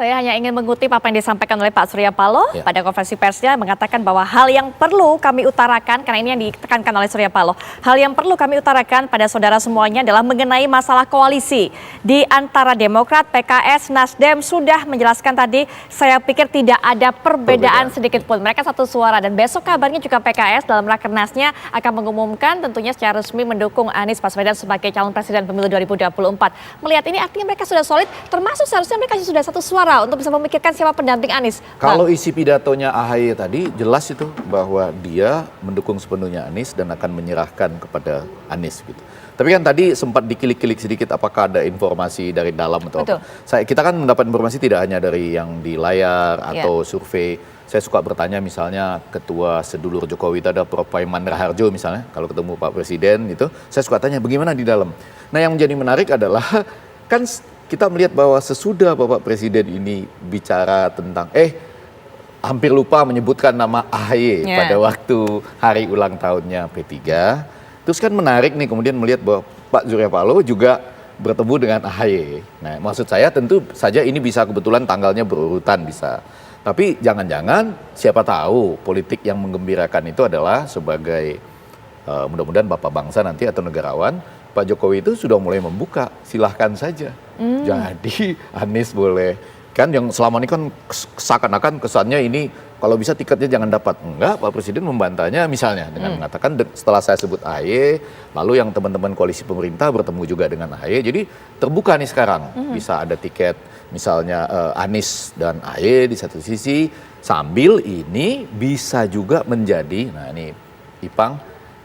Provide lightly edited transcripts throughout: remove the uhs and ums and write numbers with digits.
Saya hanya ingin mengutip apa yang disampaikan oleh Pak Surya Paloh pada konferensi persnya, mengatakan bahwa hal yang perlu kami utarakan, karena ini yang ditekankan oleh Surya Paloh, hal yang perlu kami utarakan pada saudara semuanya adalah mengenai masalah koalisi di antara Demokrat, PKS, Nasdem. Sudah menjelaskan tadi, saya pikir tidak ada perbedaan sedikit pun. Mereka satu suara, dan besok kabarnya juga PKS dalam rakernasnya akan mengumumkan tentunya secara resmi mendukung Anies Baswedan sebagai calon presiden pemilu 2024. Melihat ini artinya mereka sudah solid, termasuk seharusnya mereka sudah satu suara untuk bisa memikirkan siapa pendamping Anies. Kalau isi pidatonya AHY tadi jelas itu bahwa dia mendukung sepenuhnya Anies dan akan menyerahkan kepada Anies gitu. Tapi kan tadi sempat dikilik-kilik sedikit apakah ada informasi dari dalam atau apa. Kita kan mendapat informasi tidak hanya dari yang di layar atau survei. Saya suka bertanya misalnya ketua sedulur Jokowi itu ada Prof. Paiman Raharjo misalnya, kalau ketemu Pak Presiden itu, saya suka tanya bagaimana di dalam. Nah yang menjadi menarik adalah kan kita melihat bahwa sesudah Bapak Presiden ini bicara tentang hampir lupa menyebutkan nama AHY pada waktu hari ulang tahunnya P3. Terus kan menarik nih kemudian melihat bahwa Pak Surya Paloh juga bertemu dengan AHY. Nah maksud saya tentu saja ini bisa kebetulan tanggalnya berurutan bisa. Tapi jangan-jangan siapa tahu politik yang menggembirakan itu adalah sebagai mudah-mudahan Bapak bangsa nanti atau negarawan, Pak Jokowi itu sudah mulai membuka, silahkan saja. Jadi Anies boleh, kan yang selama ini kan seakan-akan kesannya ini kalau bisa tiketnya jangan dapat. Enggak, Pak Presiden membantahnya misalnya dengan mengatakan setelah saya sebut AHY, lalu yang teman-teman koalisi pemerintah bertemu juga dengan AHY, jadi terbuka nih sekarang. Bisa ada tiket misalnya Anies dan AHY di satu sisi, sambil ini bisa juga menjadi, nah ini Ipang,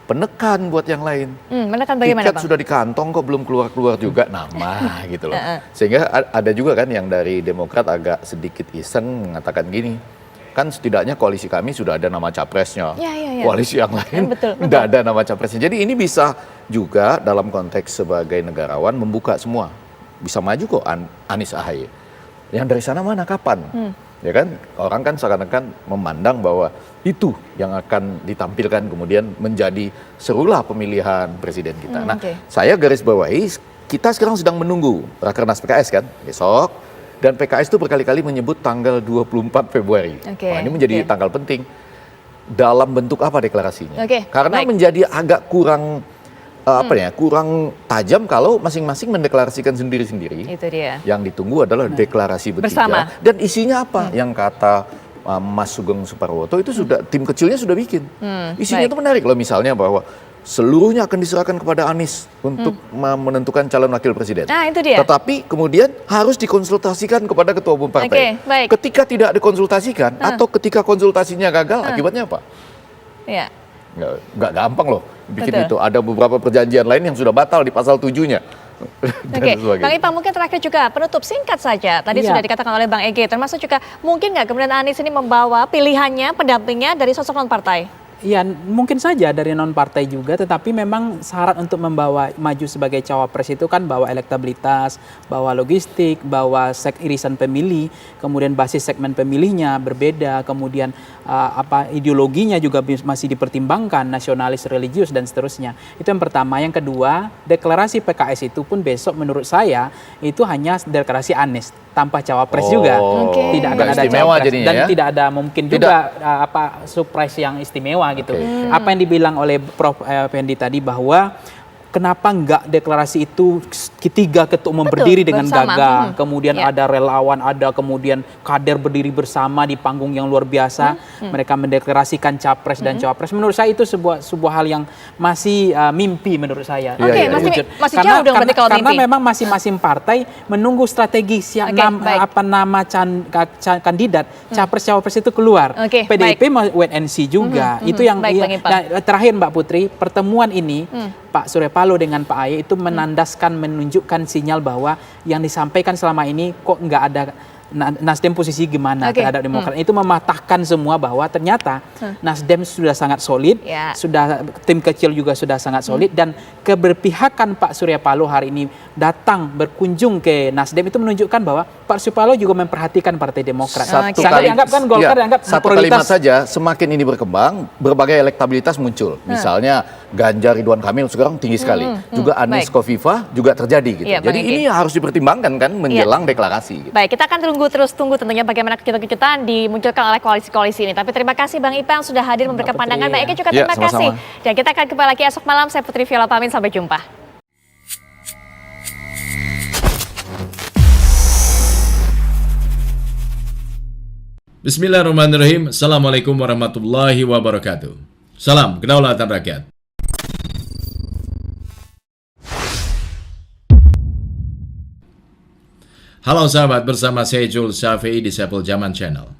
penekan buat yang lain. Menekan bagaimana, Tiket sudah di kantong kok belum keluar-keluar juga nama gitu loh. Sehingga ada juga kan yang dari Demokrat agak sedikit iseng mengatakan gini, kan setidaknya koalisi kami sudah ada nama capresnya. Koalisi yang lain tidak ada nama capresnya. Jadi ini bisa juga dalam konteks sebagai negarawan membuka semua. Bisa maju kok Anies AHY. Yang dari sana mana kapan? Ya kan orang kan seakan-akan memandang bahwa itu yang akan ditampilkan kemudian menjadi serulah pemilihan presiden kita. Nah, saya garis bawahi kita sekarang sedang menunggu Rakernas PKS kan besok, dan PKS itu berkali-kali menyebut tanggal 24 Februari. Nah, ini menjadi tanggal penting. Dalam bentuk apa deklarasinya? Karena menjadi agak kurang kurang tajam kalau masing-masing mendeklarasikan sendiri-sendiri. Itu dia. Yang ditunggu adalah deklarasi bertiga. Dan isinya apa? Yang kata Mas Sugeng Suparwoto itu sudah, tim kecilnya sudah bikin. Isinya itu menarik loh, misalnya bahwa seluruhnya akan diserahkan kepada Anies untuk menentukan calon wakil presiden. Nah, itu dia. Tetapi kemudian harus dikonsultasikan kepada ketua umum partai. Ketika tidak dikonsultasikan atau ketika konsultasinya gagal, akibatnya apa? Nggak gampang loh bikin itu. Ada beberapa perjanjian lain yang sudah batal di pasal 7-nya. Bang Ipang, mungkin terakhir juga penutup singkat saja. Tadi sudah dikatakan oleh Bang Ege, termasuk juga mungkin nggak kemudian Anies ini membawa pilihannya, pendampingnya dari sosok non partai? Ya mungkin saja dari non partai juga, tetapi memang syarat untuk membawa maju sebagai cawapres itu kan bawa elektabilitas, bawa logistik, bawa irisan pemilih, kemudian basis segmen pemilihnya berbeda, kemudian ideologinya juga masih dipertimbangkan, nasionalis, religius dan seterusnya. Itu yang pertama. Yang kedua, deklarasi PKS itu pun besok menurut saya itu hanya deklarasi Anies tanpa cawapres juga. Tidak akan ada cawapres dan tidak ada mungkin juga surprise yang istimewa gitu. Apa yang dibilang oleh Prof. Fendi tadi bahwa kenapa enggak deklarasi itu ketiga ketua umum berdiri dengan gagah, kemudian ada relawan, ada kemudian kader berdiri bersama di panggung yang luar biasa, mereka mendeklarasikan capres dan cawapres. Menurut saya itu sebuah hal yang masih mimpi menurut saya. Masih jauh dong berarti kalau karena mimpi. memang masing-masing partai menunggu strategi nama kandidat capres cawapres itu keluar. PDIP mau wait and see juga. Itu yang terakhir Mbak Putri, pertemuan ini Pak Surya Paloh dengan Pak AHY itu menunjukkan sinyal bahwa yang disampaikan selama ini kok nggak ada Nasdem posisi gimana terhadap Demokrat. Itu mematahkan semua bahwa ternyata Nasdem sudah sangat solid, sudah tim kecil juga sudah sangat solid, dan keberpihakan Pak Surya Paloh hari ini datang berkunjung ke Nasdem itu menunjukkan bahwa Pak Surya Paloh juga memperhatikan Partai Demokrat. Satu kalimat saja, semakin ini berkembang, berbagai elektabilitas muncul. Misalnya Ganjar Ridwan Kamil sekarang tinggi sekali. Juga Anies Khofifah juga terjadi gitu. Jadi ini harus dipertimbangkan kan menjelang deklarasi. Baik, kita akan tunggu tunggu tentunya bagaimana kejutan-kejutan dimunculkan oleh koalisi-koalisi ini. Tapi terima kasih Bang Ipang sudah hadir memberikan pandangan. Mbak Eka juga terima kasih. Dan kita akan kembali lagi esok malam. Saya Putri Viola pamit, sampai jumpa. Bismillahirrahmanirrahim. Assalamualaikum warahmatullahi wabarakatuh. Salam kedaulatan rakyat. Halo sahabat, bersama saya Jules Syafi'i di Saiful Zaman Channel.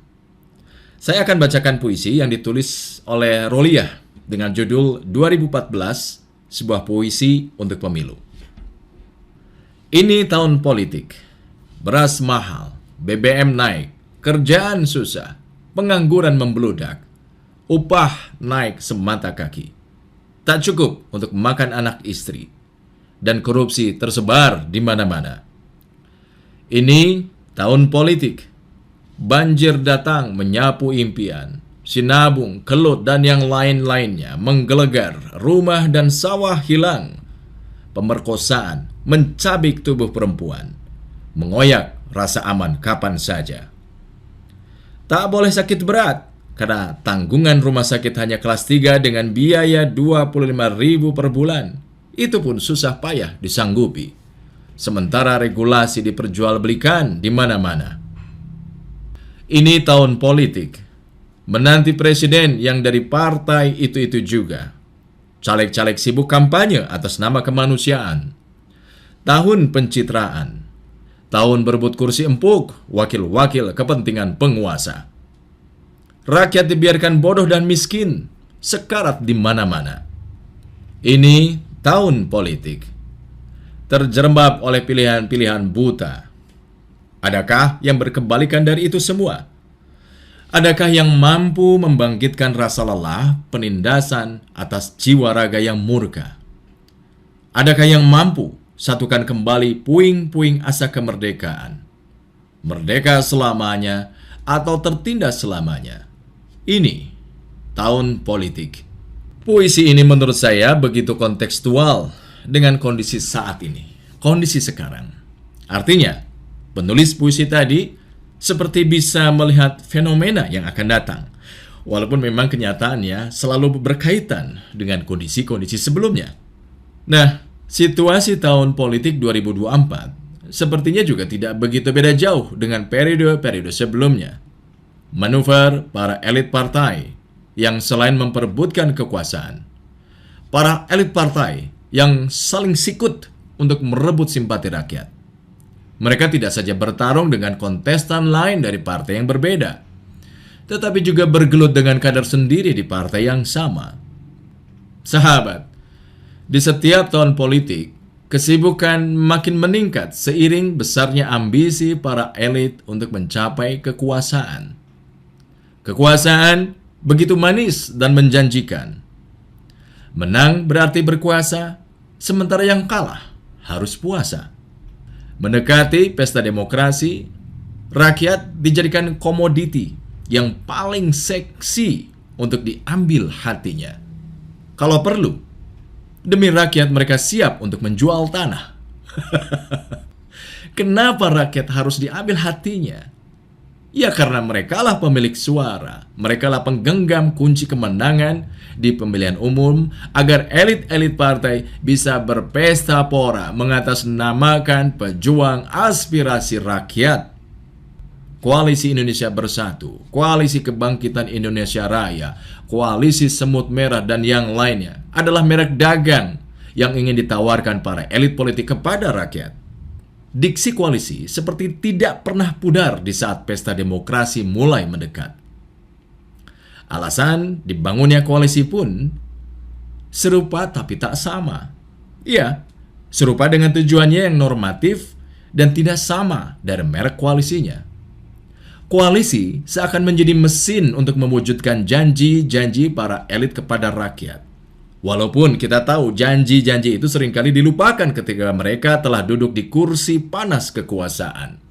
Saya akan bacakan puisi yang ditulis oleh Roliah dengan judul 2014, sebuah puisi untuk pemilu. Ini tahun politik. Beras mahal, BBM naik, kerjaan susah, pengangguran membludak, upah naik semata kaki. Tak cukup untuk makan anak istri, dan korupsi tersebar di mana-mana. Ini tahun politik. Banjir datang menyapu impian, sinabung, kelut, dan yang lain-lainnya menggelegar, rumah dan sawah hilang. Pemerkosaan mencabik tubuh perempuan, mengoyak rasa aman kapan saja. Tak boleh sakit berat, karena tanggungan rumah sakit hanya kelas 3 dengan biaya 25.000 per bulan. Itu pun susah payah disanggupi. Sementara regulasi diperjualbelikan di mana-mana. Ini tahun politik. Menanti presiden yang dari partai itu-itu juga. Caleg-caleg sibuk kampanye atas nama kemanusiaan. Tahun pencitraan. Tahun berebut kursi empuk, wakil-wakil kepentingan penguasa. Rakyat dibiarkan bodoh dan miskin, sekarat di mana-mana. Ini tahun politik. Terjerembab oleh pilihan-pilihan buta. Adakah yang berkebalikan dari itu semua? Adakah yang mampu membangkitkan rasa lelah, penindasan atas jiwa raga yang murka? Adakah yang mampu satukan kembali puing-puing asa kemerdekaan? Merdeka selamanya atau tertindas selamanya? Ini tahun politik. Puisi ini menurut saya begitu kontekstual dengan kondisi saat ini, kondisi sekarang. Artinya, penulis puisi tadi seperti bisa melihat fenomena yang akan datang, walaupun memang kenyataannya selalu berkaitan dengan kondisi-kondisi sebelumnya. Nah, situasi tahun politik 2024 sepertinya juga tidak begitu beda jauh dengan periode-periode sebelumnya. Manuver para elit partai yang selain memperebutkan kekuasaan, para elit partai yang saling sikut untuk merebut simpati rakyat. Mereka tidak saja bertarung dengan kontestan lain dari partai yang berbeda, tetapi juga bergelut dengan kader sendiri di partai yang sama. Sahabat, di setiap tahun politik, kesibukan makin meningkat seiring besarnya ambisi para elit untuk mencapai kekuasaan. Kekuasaan begitu manis dan menjanjikan. Menang berarti berkuasa, sementara yang kalah harus puasa. Mendekati pesta demokrasi, rakyat dijadikan komoditi yang paling seksi untuk diambil hatinya. Kalau perlu, demi rakyat mereka siap untuk menjual tanah. Kenapa rakyat harus diambil hatinya? Ya karena merekalah pemilik suara, merekalah penggenggam kunci kemenangan di pemilihan umum agar elit-elit partai bisa berpesta pora mengatasnamakan pejuang aspirasi rakyat. Koalisi Indonesia Bersatu, Koalisi Kebangkitan Indonesia Raya, Koalisi Semut Merah, dan yang lainnya adalah merek dagang yang ingin ditawarkan para elit politik kepada rakyat. Diksi koalisi seperti tidak pernah pudar di saat pesta demokrasi mulai mendekat. Alasan dibangunnya koalisi pun serupa tapi tak sama. Iya, serupa dengan tujuannya yang normatif dan tidak sama dari merek koalisinya. Koalisi seakan menjadi mesin untuk mewujudkan janji-janji para elit kepada rakyat. Walaupun kita tahu janji-janji itu seringkali dilupakan ketika mereka telah duduk di kursi panas kekuasaan.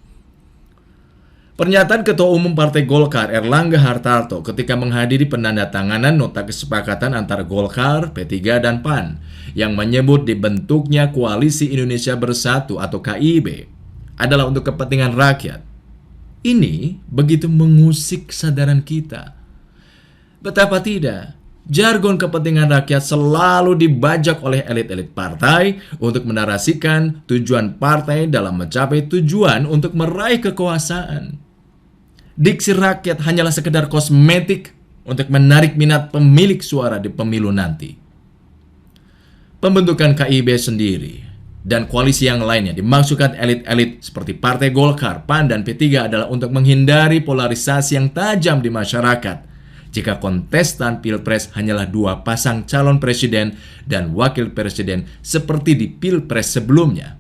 Pernyataan Ketua Umum Partai Golkar Erlangga Hartarto ketika menghadiri penandatanganan nota kesepakatan antara Golkar, P3, dan PAN yang menyebut dibentuknya Koalisi Indonesia Bersatu atau KIB adalah untuk kepentingan rakyat. Ini begitu mengusik kesadaran kita. Betapa tidak, jargon kepentingan rakyat selalu dibajak oleh elit-elit partai untuk menarasikan tujuan partai dalam mencapai tujuan untuk meraih kekuasaan. Diksi rakyat hanyalah sekedar kosmetik untuk menarik minat pemilik suara di pemilu nanti. Pembentukan KIB sendiri dan koalisi yang lainnya dimaksudkan elit-elit seperti Partai Golkar, PAN, dan P3 adalah untuk menghindari polarisasi yang tajam di masyarakat jika kontestan Pilpres hanyalah 2 pasang calon presiden dan wakil presiden seperti di Pilpres sebelumnya.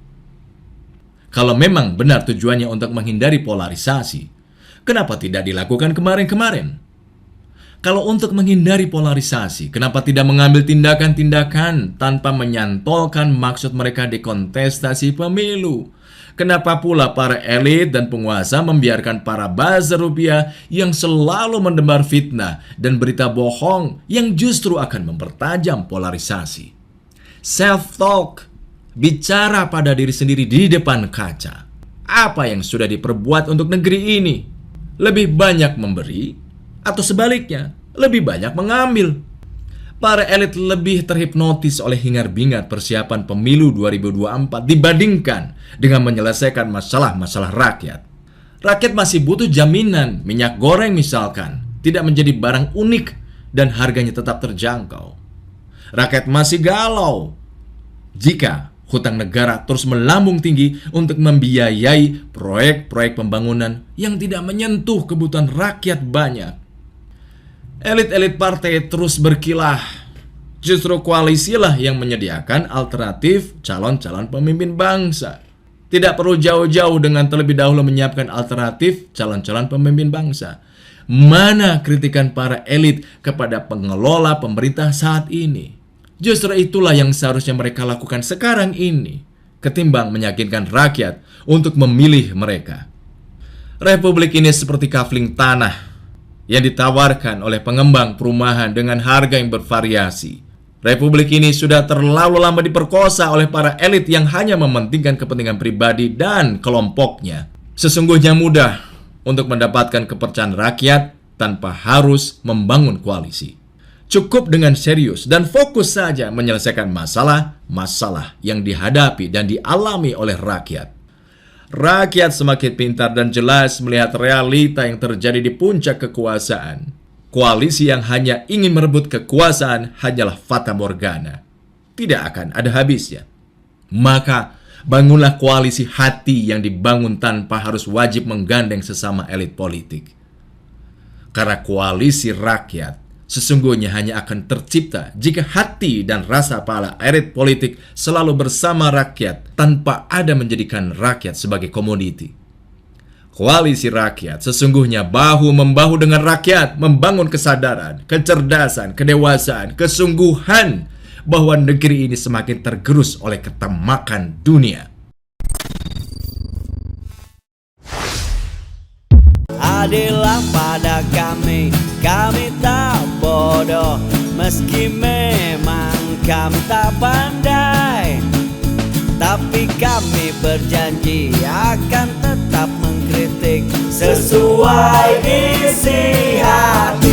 Kalau memang benar tujuannya untuk menghindari polarisasi, kenapa tidak dilakukan kemarin-kemarin? Kalau untuk menghindari polarisasi, kenapa tidak mengambil tindakan-tindakan tanpa menyantolkan maksud mereka di kontestasi pemilu? Kenapa pula para elit dan penguasa membiarkan para buzzer rupiah yang selalu mendebar fitnah dan berita bohong yang justru akan mempertajam polarisasi? Self-talk, bicara pada diri sendiri di depan kaca. Apa yang sudah diperbuat untuk negeri ini? Lebih banyak memberi atau sebaliknya, lebih banyak mengambil? Para elit lebih terhipnotis oleh hingar-bingar persiapan pemilu 2024 dibandingkan dengan menyelesaikan masalah-masalah rakyat. Rakyat masih butuh jaminan minyak goreng misalkan tidak menjadi barang unik dan harganya tetap terjangkau. Rakyat masih galau jika hutang negara terus melambung tinggi untuk membiayai proyek-proyek pembangunan yang tidak menyentuh kebutuhan rakyat banyak. Elit-elit partai terus berkilah. Justru koalisilah yang menyediakan alternatif calon-calon pemimpin bangsa. Tidak perlu jauh-jauh dengan terlebih dahulu menyiapkan alternatif calon-calon pemimpin bangsa. Mana kritikan para elit kepada pengelola pemerintah saat ini? Justru itulah yang seharusnya mereka lakukan sekarang ini, ketimbang meyakinkan rakyat untuk memilih mereka. Republik ini seperti kafling tanah yang ditawarkan oleh pengembang perumahan dengan harga yang bervariasi. Republik ini sudah terlalu lama diperkosa oleh para elit yang hanya mementingkan kepentingan pribadi dan kelompoknya. Sesungguhnya mudah untuk mendapatkan kepercayaan rakyat tanpa harus membangun koalisi. Cukup dengan serius dan fokus saja menyelesaikan masalah-masalah yang dihadapi dan dialami oleh rakyat. Rakyat semakin pintar dan jelas melihat realita yang terjadi di puncak kekuasaan. Koalisi yang hanya ingin merebut kekuasaan hanyalah fata morgana. Tidak akan ada habisnya. Maka bangunlah koalisi hati yang dibangun tanpa harus wajib menggandeng sesama elit politik. Karena koalisi rakyat sesungguhnya hanya akan tercipta jika hati dan rasa para elit politik selalu bersama rakyat tanpa ada menjadikan rakyat sebagai komoditi. Koalisi rakyat sesungguhnya bahu-membahu dengan rakyat membangun kesadaran, kecerdasan, kedewasaan, kesungguhan bahwa negeri ini semakin tergerus oleh ketamakan dunia. Adillah pada kami tak bodoh, meski memang kami tak pandai. Tapi kami berjanji akan tetap mengkritik sesuai isi hati.